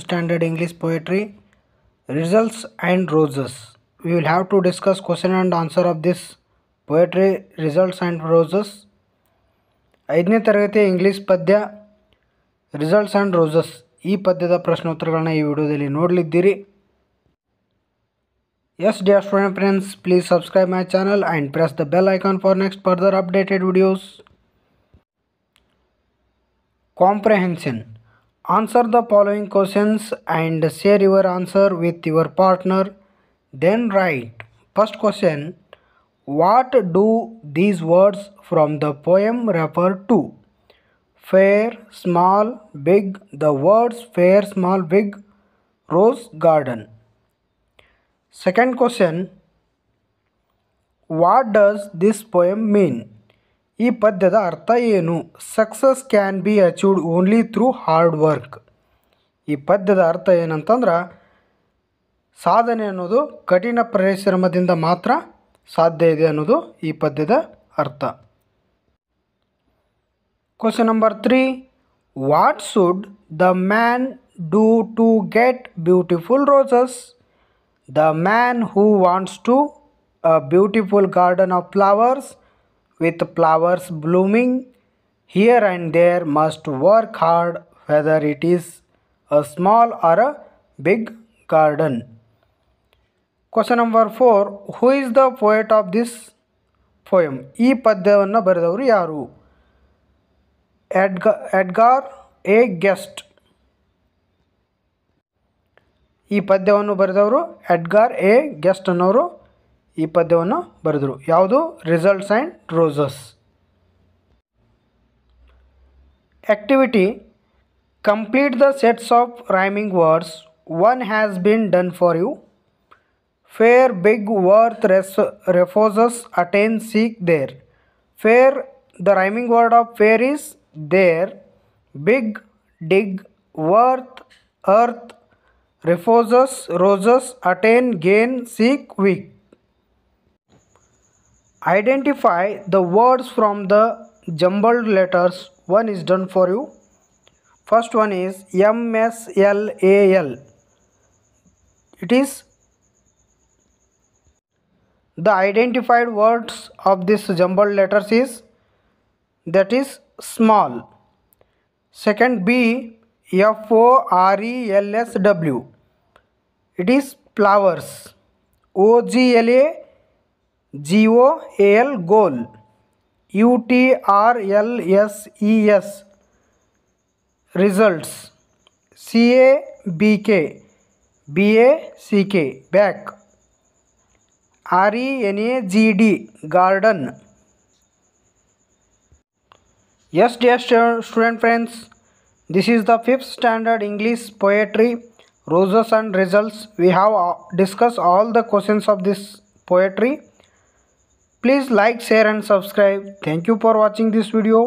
Standard English Poetry, Results and Roses. We will have to discuss question and answer of this poetry, Results and Roses. 5ನೇ ತರಗತಿಯ English ಪದ್ಯ results and roses ಈ ಪದ್ಯದ ಪ್ರಶ್ನೋತ್ತರಗಳನ್ನ ಈ ವಿಡಿಯೋದಲ್ಲಿ ನೋಡಲಿದ್ದೀರಿ. Yes, dear student friends, please subscribe my channel and press the bell icon for next further updated videos. Comprehension. Answer the following questions and share your answer with your partner. Then write. First question. What do these words from the poem refer to? Fair, small, big. The words fair, small, big. Rose garden. Second question. What does this poem mean? ಈ ಪದ್ಯದ ಅರ್ಥ ಏನು? Success can be achieved only through hard work. ಈ ಪದ್ಯದ ಅರ್ಥ ಏನಂತಂದ್ರೆ ಸಾಧನೆ ಅನ್ನೋದು ಕಠಿಣ ಪರಿಶ್ರಮದಿಂದ ಮಾತ್ರ ಸಾಧ್ಯ ಇದೆ ಅನ್ನೋದು ಈ ಪದ್ಯದ ಅರ್ಥ. Question number 3. What should the man do to get beautiful roses? The man who wants to a beautiful garden of flowers with flowers blooming here and there must work hard, whether it is a small or a big garden. Question number 4. Who is the poet of this poem? ಈ ಪದ್ಯವನ್ನು ಬರೆದವರು ಯಾರು? ಎಡ್ಗಾರ್ A guest. ಈ ಪದ್ಯವನ್ನು ಬರೆದವರು ಎಡ್ಗಾರ್ A guest ಅನ್ನೋರು ಈ ಪದ್ಯವನ್ನು ಬರೆದರು. ಯಾವುದು? Results and roses. Activity. Complete the sets of rhyming words. One has been done for you. Fair, big, worth, reposes, attain, seek, there. Fair, the rhyming word of fair is there. Big, dig, worth, earth, reposes, roses, attain, gain, seek, week. Identify the words from the jumbled letters. One is done for you. First one is MSLAL. It is the identified words of this jumbled letters is that is small. Second, B FORELSW. It is flowers. OGLA GOAL goal. UTRLSES results. CABK BACK back. RENAGD garden. Yes, dear student friends, this is the 5th standard English poetry, Roses and Results. We have discussed all the questions of this poetry. Please like, share and subscribe. Thank you for watching this video.